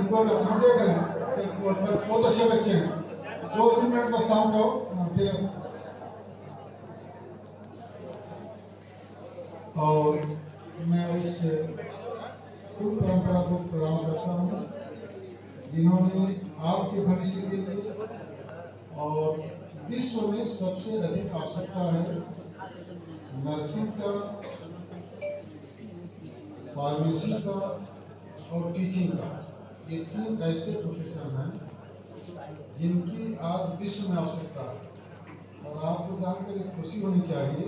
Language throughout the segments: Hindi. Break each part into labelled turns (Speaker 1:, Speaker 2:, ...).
Speaker 1: इनको हम देख रहे हैं कि बहुत अच्छे बच्चे हैं। 2-3 मिनट बस शांत रहो फिर। और मैं उस कुल परंपरा को प्रणाम करता हूँ जिन्होंने आपके भविष्य के लिए और विश्व में सबसे अधिक आवश्यकता है नर्सिंग का, फार्मेसी का और टीचिंग का। ये 3 ऐसे प्रोफेशन हैं जिनकी आज विश्व में आवश्यकता है। और आपको जानकर एक खुशी होनी चाहिए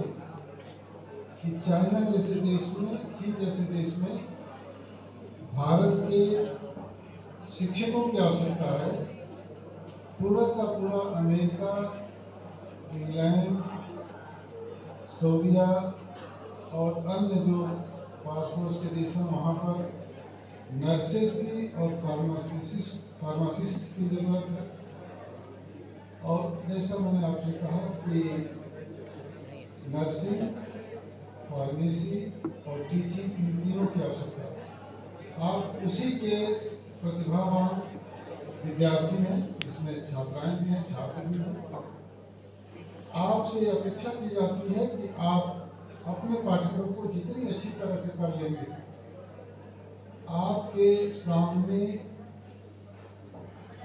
Speaker 1: कि चाइना जैसे देश में, चीन जैसे देश में भारत के शिक्षकों की आवश्यकता है। पूरा का पूरा अमेरिका, इंग्लैंड, सऊदीया और अन्य जो पास पड़ोस के देश हैं वहाँ पर नर्सेस की और फार्मासिस्ट की जरूरत है। और जैसा मैंने आपसे कहा कि नर्सिंग, फार्मेसी और टीचिंग इन तीनों की आवश्यकता है। आप उसी के प्रतिभावान विद्यार्थी हैं, इसमें छात्राएं भी हैं, छात्र भी हैं। आपसे अपेक्षा की जाती है कि आप अपने पाठ्यक्रम को जितनी अच्छी तरह से कर लेंगे, आपके सामने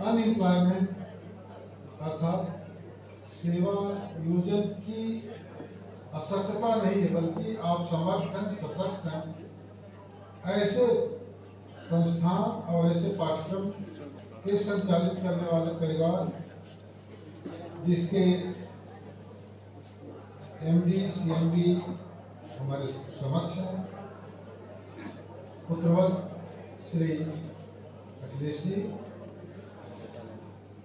Speaker 1: अनएम्प्लॉयमेंट अर्थात सेवा योजन की असक्तता नहीं है, बल्कि आप समर्थ हैं, सशक्त हैं। ऐसे संस्थान और ऐसे पाठ्यक्रम के संचालित करने वाले परिवार जिसके एमडी, सीएमडी हमारे समक्ष हैं, पुत्रवत श्री अखिलेश जी,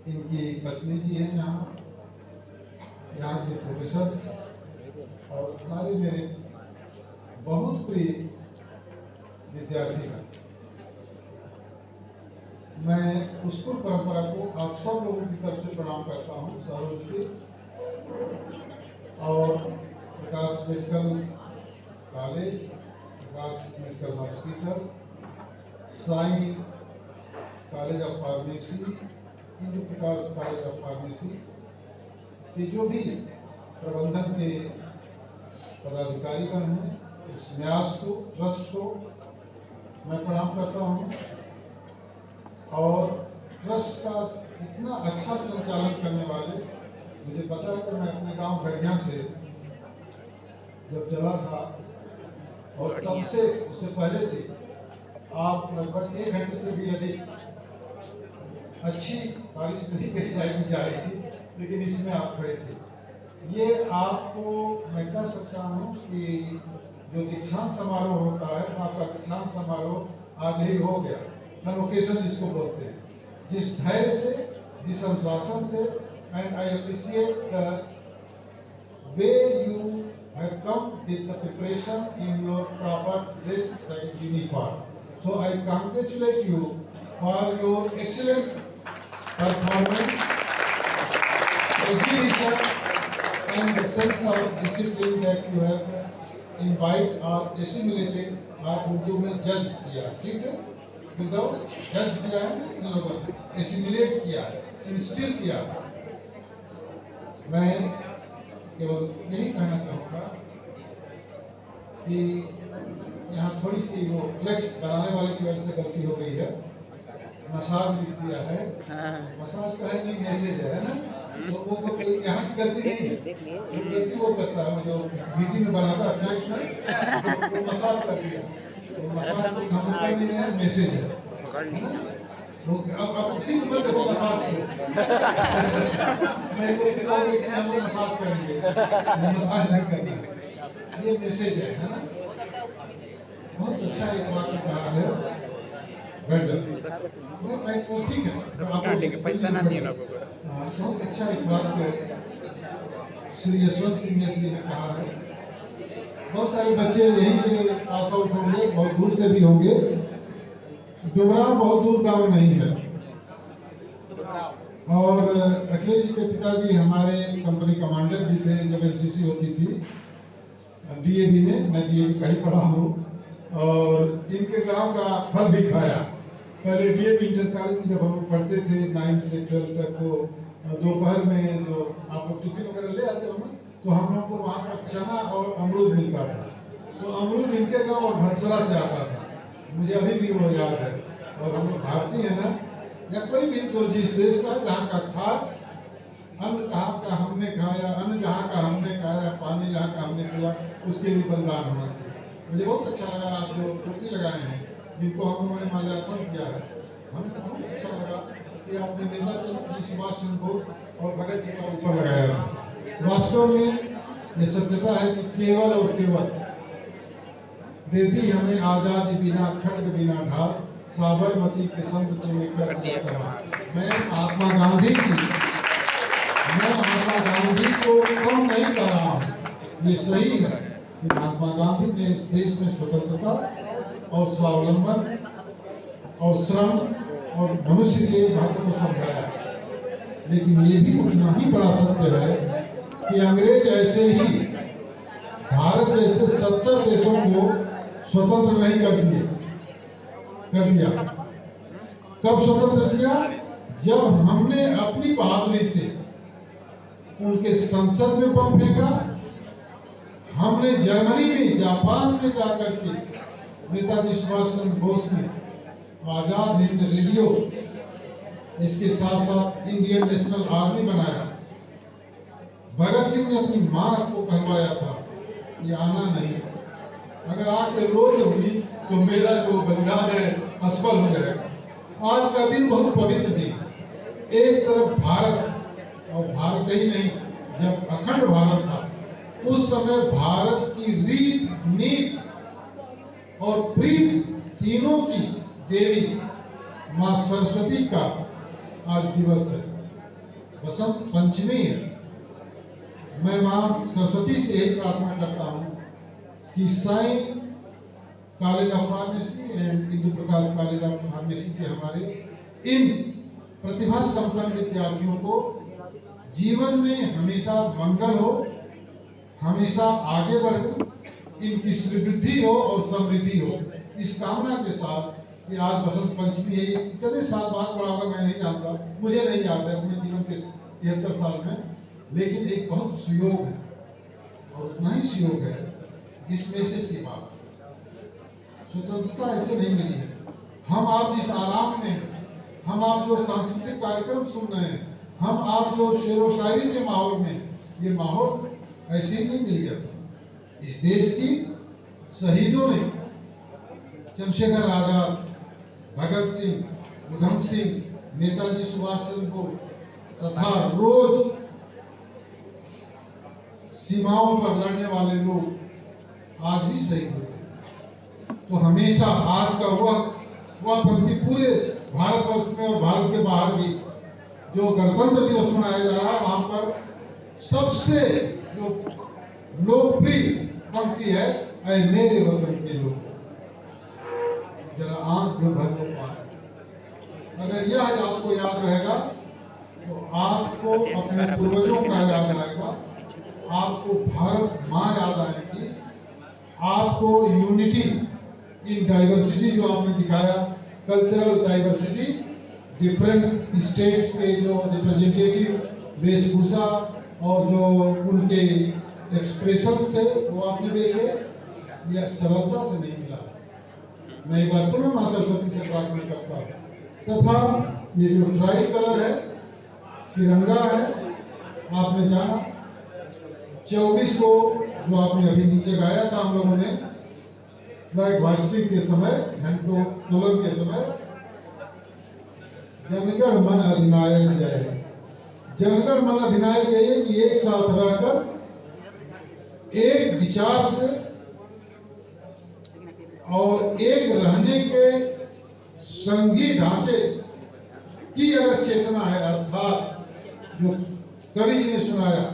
Speaker 1: इनकी पत्नी जी हैं यहाँ के प्रोफेसर्स और सारे मेरे बहुत प्रिय विद्यार्थी हैं। मैं उस कुल परंपरा को आप सब लोगों की तरफ से प्रणाम करता हूँ। सरोज के और Prakash medical college, Prakash medical hospital, Sai college of pharmacy, Indra Prakash college of pharmacy के जो भी प्रबंधन के पदाधिकारीगण हैं, इस न्यास को, ट्रस्ट को मैं प्रणाम करता हूँ। और ट्रस्ट का इतना अच्छा संचालन करने वाले, मुझे पता है कि मैं अपने गांव गरिया से जब चला था और तब से, उससे पहले से आप लगभग 1 घंटे से भी अधिक अच्छी बारिश नहीं कही जाएगी जा रही थी, लेकिन इसमें आप खड़े थे। ये आपको मैं कह सकता हूँ कि जो दीक्षांत समारोह होता है, आपका दीक्षांत समारोह आज ही हो गया, कन्वोकेशन जिसको बोलते हैं, जिस धैर्य से, जिस अनुशासन से, and I appreciate the way you have come with the preparation in your proper dress, that is uniform. So I congratulate you for your excellent performance, exhibition, and the sense of discipline that you have imbibed or assimilated or Urdu में जज किया। ठीक है, विदाउट जज किया है इन लोगों ने, एसिमिलेट किया है, इंस्टिल किया। मैं केवल यही कहना चाहूँगा कि यहाँ थोड़ी सी वो फ्लेक्स बनाने वाले की वजह से गलती हो गई है। मसाज लिख दिया है, मसाज का है कि मैसेज है ना, तो वो यहाँ की गलती नहीं है, वो गलती वो करता है, जो मीटिंग में बनाता है फ्लेक्स में, वो मसाज कर दिया। तो मसाज तो हम कर नहीं है, मैसेज है ना। वो अब उसी को देखो मसाज को मैं तो फिर हम लोग मसाज करेंगे, मसाज नहीं करना है, ये मैसेज है ना। बहुत अच्छा एक बात कहा है, बैठ जाओ, मैं ठीक है, तो आप पैसा ना दिए ना। बहुत अच्छा एक बात श्री यशवंत सिंह जी ने कहा है। बहुत सारे बच्चे यहीं के पास आउट होंगे, बहुत दूर से भी होंगे। डुमराव बहुत दूर गांव नहीं है। और अखिलेश जी के पिताजी हमारे कंपनी कमांडर भी थे जब एनसीसी होती थी डीएवी में, मैं डीएवी का ही पढ़ा हूँ, और इनके गांव का फल भी खाया। पहले डीएवी इंटर कॉलेज में जब हम लोग पढ़ते थे 9 से 12 तक, तो दोपहर में जो आप लोग टिफिन वगैरह ले आते हो ना, तो हम लोग को वहाँ पर चना और अमरूद मिलता था। तो अमरूद इनके गांव और भरसरा से आता था, मुझे अभी भी वो याद है। और हम लोग भारतीय है ना, या कोई भी जो जिस देश का जहाँ का खा, अन्न कहाँ का हमने खाया, अन्न जहाँ का हमने खाया, पानी जहाँ का हमने पिया, उसके लिए बलिदान होना चाहिए। मुझे बहुत अच्छा लगा आप जो कुर्ती लगाए हैं, जिनको हम लोगों ने माल्यार्पण किया है, हमें बहुत अच्छा लगा कि आपने नेताजी सुभाष चंद्र बोस और भगत जी का ऊपर लगाया था। वास्तव में ये सत्यता है कि केवल और केवल दे दी हमें आजादी बिना खड्ग बिना ढाल, साबरमती के संत तुमने कर दिया कमाल। मैं महात्मा गांधी को कम नहीं कर रहा हूँ। ये सही है कि महात्मा गांधी ने इस देश में स्वतंत्रता और स्वावलंबन और श्रम और मनुष्य के महत्व को समझाया, लेकिन ये भी उतना ही बड़ा सत्य है कि अंग्रेज ऐसे ही भारत जैसे 70 देशों को स्वतंत्र नहीं कर दिया। कब स्वतंत्र किया? जब हमने अपनी बहादुरी से उनके संसद में बम फेंका, हमने जर्मनी में, जापान में जाकर के नेताजी सुभाष चंद्र बोस ने आजाद हिंद रेडियो, इसके साथ साथ इंडियन नेशनल आर्मी बनाया। भगत सिंह ने अपनी मां को कहवाया था ये आना नहीं, अगर आके रोज हुई तो मेरा जो बलिदान है असफल हो जाएगा। आज का दिन बहुत पवित्र दिन। एक तरफ भारत, और भारत ही नहीं, जब अखंड भारत था उस समय भारत की रीत, नीति और प्रीत तीनों की देवी मां सरस्वती का आज दिवस है। बसंत पंचमी है। मैं मां सरस्वती से यही प्रार्थना करता हूँ कि Sai college of pharmacy and Indu Prakash college of pharmacy के हमारे इन प्रतिभा संपन्न विद्यार्थियों को जीवन में हमेशा मंगल हो, हमेशा आगे बढ़े, इनकी समृद्धि हो और समृद्धि हो, इस कामना के साथ कि आज बसंत पंचमी है। इतने साल बाद पड़ा होगा मैं नहीं जानता, मुझे नहीं याद है अपने जीवन के 73 साल में, लेकिन एक बहुत सुयोग है और उतना ही सुयोग है जिस मैसेज की बात। स्वतंत्रता ऐसे नहीं मिली है। हम आप जिस आराम में, हम आप जो सांस्कृतिक कार्यक्रम सुन रहे हैं, हम आप जो शेर व शायरी के माहौल में, ये माहौल ऐसे ही नहीं मिल गया था। इस देश की शहीदों ने, चंद्रशेखर आजाद, भगत सिंह, उधम सिंह, नेताजी सुभाष चंद्र बोस तथा रोज सीमाओं पर लड़ने वाले लोग आज भी शहीद होते हैं। तो हमेशा आज का वह पंक्ति पूरे भारतवर्ष में और भारत के बाहर भी जो गणतंत्र दिवस मनाया जा रहा है, वहां पर सबसे जो लोकप्रिय पंक्ति है, ऐ मेरे वतन के लोग जरा आंख में भर लो पानी। अगर यह आपको याद रहेगा तो आपको अपने पूर्वजों का याद आएगा, आपको भारत माँ याद आएगी, आपको यूनिटी इन डाइवर्सिटी जो आपने दिखाया, कल्चरल डाइवर्सिटी, डिफरेंट स्टेट्स के जो रिप्रेजेंटेटिव वेशभूषा और जो उनके एक्सप्रेशंस थे वो आपने देखे, यह सरलता से नहीं मिला। मैं एक बार पुनः मां सरस्वती से प्रार्थना करता हूँ। तथा ये जो ट्राई कलर है, तिरंगा है, आपने जाना 24 को जो आपने अभी नीचे गाया था हम लोगों ने फ्लैग होस्टिंग के समय, झंडोत्तोलन के समय, जनगण मन अधिनायक जय। जनगण मन अधिनायक जय कि एक साथ रहकर एक विचार से और एक रहने के संघी ढांचे की अगर चेतना है, अर्थात जो कवि जी ने सुनाया,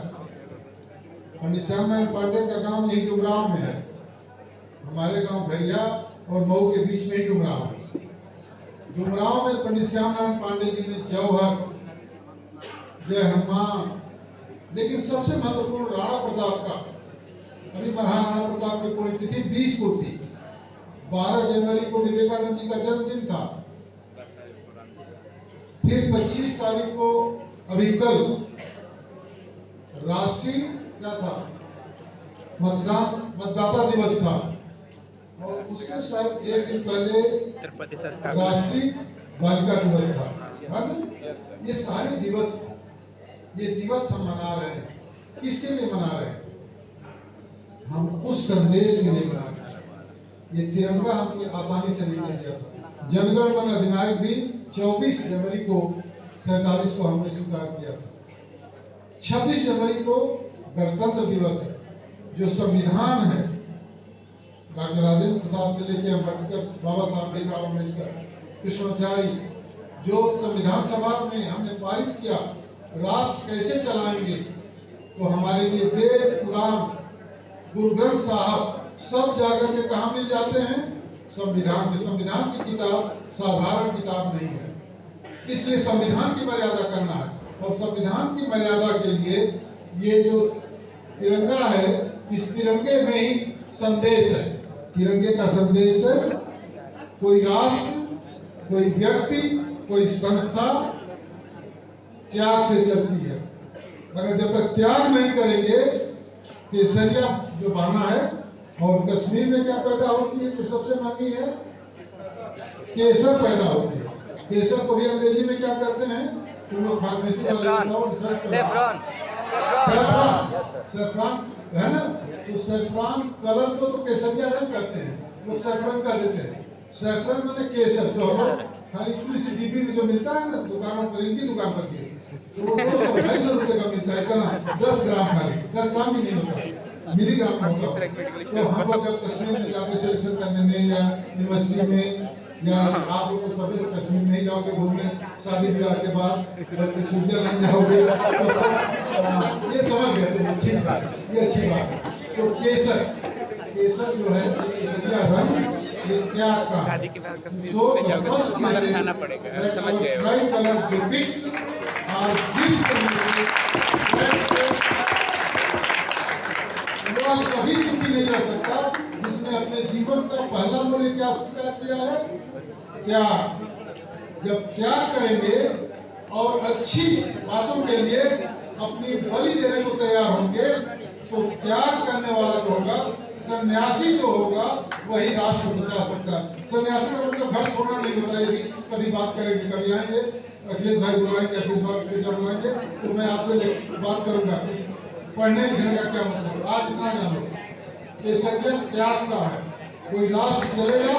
Speaker 1: पंडित श्यामनारायण पांडे का गांव यही डुमराव में है, हमारे गांव भैया और मऊ के बीच में डुमराव है। डुमराव में पंडित श्यामनारायण पांडे जी ने जौहर, जय हनुमान, लेकिन सबसे महत्वपूर्ण राणा प्रताप का, अभी महाराणा राणा प्रताप की पुण्यतिथि 20 को थी, 12 जनवरी को विवेकानंद जी का जन्मदिन था, फिर 25 तारीख को अभी कल राष्ट्रीय क्या था, मतदाता दिवस था, और उससे शायद एक दिन पहले राष्ट्रीय बालिका दिवस था, है ना। ये सारे दिवस, ये दिवस हम मना रहे हैं, किसके लिए मना रहे हैं? हम उस संदेश के लिए मना रहे हैं। ये तिरंगा हमने आसानी से नहीं दिया था। जनगण मन अधिनायक भी 24 जनवरी को 47 को हमने स्वीकार किया था। 26 जनवरी को गणतंत्र दिवस है, जो संविधान है, डॉक्टर राजेंद्र प्रसाद से लेकर अम्बेडकर, बाबा साहब भीमराव अम्बेडकर, कृष्णाचार्य, जो संविधान सभा में हमने पारित किया, राष्ट्र कैसे चलाएंगे, तो हमारे लिए वेद, कुरान, गुरु ग्रंथ साहब सब जाकर के कहाँ मिल जाते हैं? संविधान में। संविधान की किताब साधारण किताब नहीं है, इसलिए संविधान की मर्यादा करना है। और संविधान की मर्यादा के लिए ये जो तिरंगा है, इस तिरंगे में ही संदेश है। तिरंगे का संदेश है, कोई राष्ट्र, कोई व्यक्ति, कोई संस्था त्याग से चलती है। अगर जब तक त्याग नहीं करेंगे, केसरिया जो बढ़ना है, और कश्मीर में क्या पैदा होती है जो सबसे महंगी है? केसर पैदा होती है। केसर को भी अंग्रेजी में क्या कहते हैं? तुम लोग फार्मेसी वाले बताओ, रिसर्च करो। सैफरान है ना। तो सैफरान कलर को तो केसरिया रंग कहते हैं, लोग सैफरन कह देते हैं। सैफरन मैंने केसर, जो हम लोग खाली इतनी सी डिब्बी में जो मिलता है ना दुकानों पर, इनकी दुकान पर की, तो वो 200-250 रुपए का मिलता है, इतना 10 ग्राम खाली, 10 ग्राम भी नहीं होता, मिलीग्राम में होता है। तो हम लोग जब कश्मीर में जाते सिलेक्शन करने में, या यूनिवर्सिटी में, या आप लोग तो सभी लोग कश्मीर में ही जाओगे घूमने शादी ब्याह के बाद, बल्कि स्विट्जरलैंड जाओगे, तो ये समझ गए तो ठीक है, ये अच्छी बात है। तो केसर, केसर जो है केसरिया रंग, ये त्याग का है। So the first message that our tri-color depicts our gives the message that वह कभी सुखी नहीं रह सकता जिसने अपने जीवन का पहला मूल्य क्या स्वीकार किया है? त्याग। जब त्याग करेंगे और अच्छी बातों के लिए अपनी बलि देने को तैयार होंगे, तो त्याग करने वाला जो होगा, सन्यासी जो होगा, वही राष्ट्र बचा सकता है। सन्यासी का मतलब घर छोड़ना नहीं होता। ये भी कभी बात करेंगे, कभी आएंगे, अखिलेश भाई बुलाएंगे, अखिलेश भाई जब बुलाएंगे तो मैं आपसे बात करूंगा कि पढ़ने लिखने का क्या मतलब। आज इतना जानो, ये सत्य त्याग का है। कोई राष्ट्र चलेगा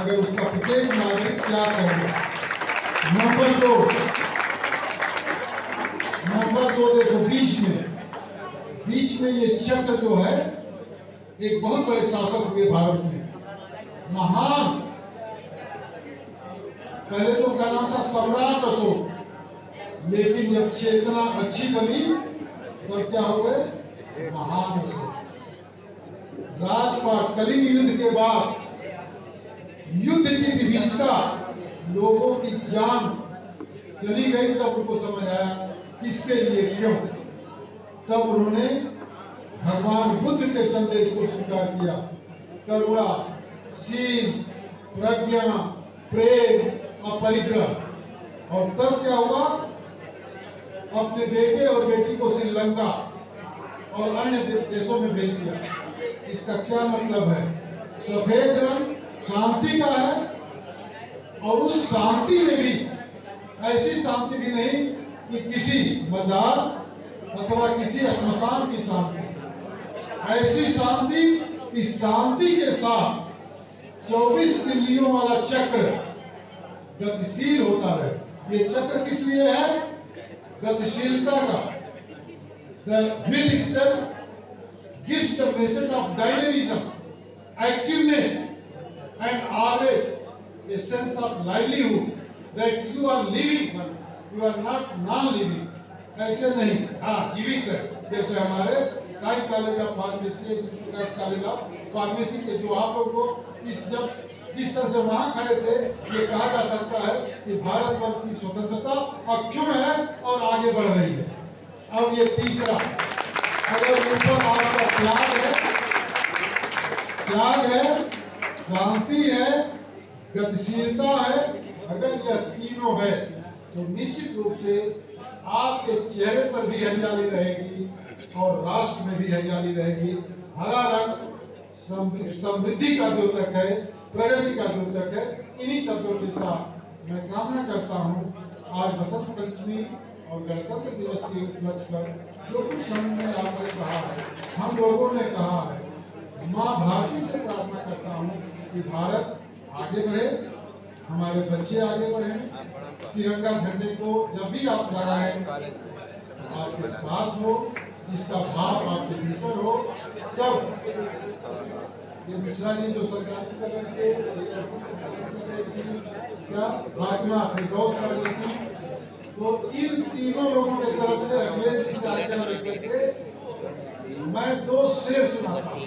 Speaker 1: अगर उसका प्रत्येक नागरिक त्याग करेगा। नंबर दो देखो, बीच में ये चक्र जो है, एक बहुत बड़े शासक हुए भारत में, महान। पहले तो उनका नाम था सम्राट अशोक, लेकिन जब चेतना अच्छी बनी तब क्या हो गए? महान अशोक। राजपाट, कलिंग युद्ध के बाद युद्ध की विभीषिका, लोगों की जान चली गई, तब उनको समझ आया किसके लिए, क्यों। तब उन्होंने भगवान बुद्ध के संदेश को स्वीकार किया। करुणा, शील, प्रज्ञा, प्रेम और परिग्रह। और तब क्या हुआ? अपने बेटे और बेटी को श्रीलंका और अन्य देशों में भेज दिया। इसका क्या मतलब है? सफेद रंग शांति का है, और उस शांति में भी ऐसी शांति भी नहीं कि किसी मजार अथवा किसी श्मशान की शांति। ऐसी शांति कि शांति के साथ 24 तिल्लियों वाला चक्र गतिशील होता रहे। ये चक्र किस लिए है? गतिशीलता का। The wheel itself gives the message of dynamism, activeness, and always a sense of livelihood, that you are living, but you are not non-living. ऐसे नहीं, हाँ जीवित है। जैसे हमारे Sai college of pharmacy, college of pharmacy के जो आप लोगों को जिस तरह से वहां खड़े थे, ये कहा जा सकता है कि भारतवर्ष की स्वतंत्रता अक्षुण्ण है और आगे बढ़ रही है। अब ये तीसरा, अगर ऊपर आपका त्याग है, शांति है, गतिशीलता है, अगर यह तीनों है तो निश्चित रूप से आपके चेहरे पर भी हरियाली रहेगी और राष्ट्र में भी हरियाली रहेगी। हरा रंग समृद्धि का द्योतक है, प्रगति का द्योतक है। इन्हीं शब्दों के साथ मैं कामना करता हूँ आज बसंत पंचमी और गणतंत्र दिवस के उपलक्ष्य पर जो कुछ हमने आपसे कहा है, हम लोगों ने कहा है, माँ भारती से प्रार्थना करता हूँ कि भारत आगे बढ़े, हमारे बच्चे आगे बढ़े, तिरंगा झंडे को जब भी आप लगाएं आपके साथ हो, इसका भाव आपके भीतर हो। तब ये मिश्रा जी जो संचालित कर रहे थे, कर रही थी, क्या फातिमा फिरदौस कर रही थी, तो इन तीनों लोगों के तरफ से अखिलेश जी से आज्ञा लेकर के मैं 2 शेर सुनाता हूँ।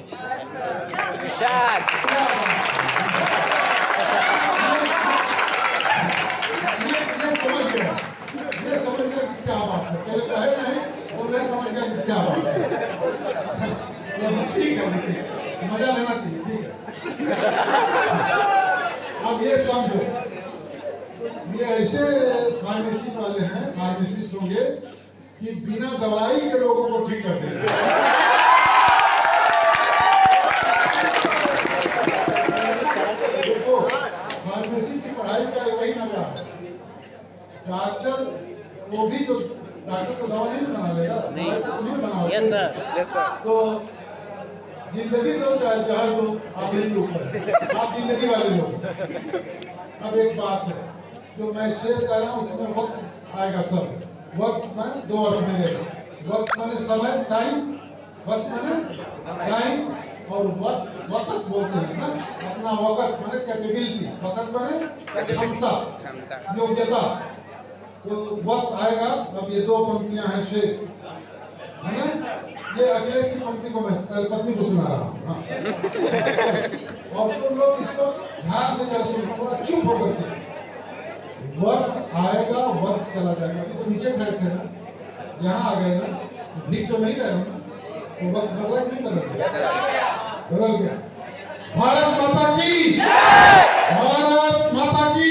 Speaker 1: ये समझ गया कि क्या बात है, पहले कहे नहीं और मैं समझ गया कि क्या बात है। तो ठीक है, लेकिन मजा लेना चाहिए, ठीक है। अब ये समझो, ये ऐसे फार्मेसी वाले हैं, फार्मेसिस्ट होंगे कि बिना दवाई के लोगों को ठीक कर देंगे। देखो, फार्मेसी की पढ़ाई का वही मजा है। डॉक्टर वो भी जो डॉक्टर तो दवा नहीं बना लेगा, दवाई तो नहीं बनाओगे। Yes sir. तो जिंदगी दो चाहे जहर दो, आप यही के ऊपर, आप जिंदगी वाले लोग। अब एक बात है जो मैं शेयर कर रहा हूँ, उसमें वक्त आएगा सब। वक्त में 2 अर्थ में लेगा। वक्त माने समय, टाइम, वक्त माने टाइम, और वक्त बोलते हैं ना, अपना वक्त माने कैपेबिलिटी, वक्त माने क्षमता, योग्यता। तो वक्त आएगा। अब ये 2 पंक्तियां हैं शेर, है ना? ये अखिलेश की पंक्ति को मैं पत्नी को सुना रहा हूँ। हाँ। और तुम लोग इसको ध्यान से जरा सुनो, थोड़ा चुप होकर के। वक्त आएगा, वक्त चला जाएगा। अभी तो नीचे खड़े थे ना, यहाँ आ गए ना, भीग तो नहीं रहे हो ना, तो वक्त बदला नहीं बदल गया। भारत माता की, भारत माता की।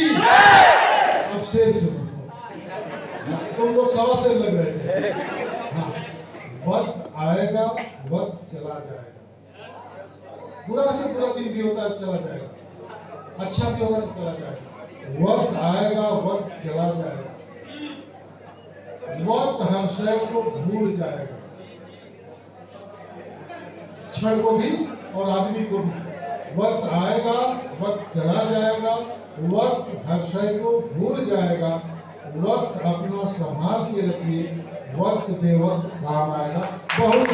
Speaker 1: अब शेर सुनो, तुम लोग सवा शेर लग रहे थे। हाँ, वक्त आएगा, वक्त चला जाएगा। बुरा से बुरा दिन भी होता है, चला जाएगा। अच्छा भी होगा तो चला जाएगा। वक्त आएगा, वक्त चला जाएगा। वक्त हर शय को भूल जाएगा, क्षण को भी और आदमी को भी। वक्त आएगा, वक्त चला जाएगा। वक्त हर शय को भूल जाएगा। वक्त अपना संभाल के रखिए, वक्त बेवक्त काम आएगा। बहुत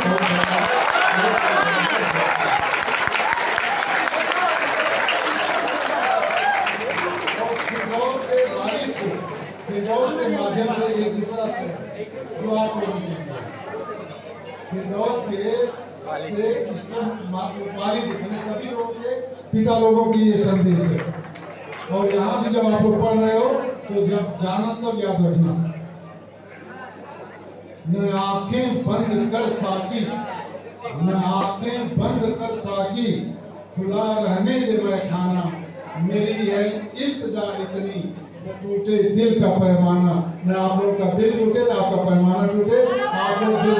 Speaker 1: फिरदौस के माध्यम से एक दूसरा जो आप लोगों के लिए फिरदौस के से इसके मैंने सभी लोगों के पिता लोगों की ये संदेश है। और यहाँ भी जब आप लोग पढ़ रहे हो तो जब जाना तब याद रखना, न आंखें बंद कर साकी, न आंखें बंद कर साकी, खुला रहने दे मैं खाना। मेरी है इल्तिजा इतनी, टूटे दिल का पैमाना। न आप लोग का दिल टूटे, न आपका पैमाना टूटे, आप लोग दिल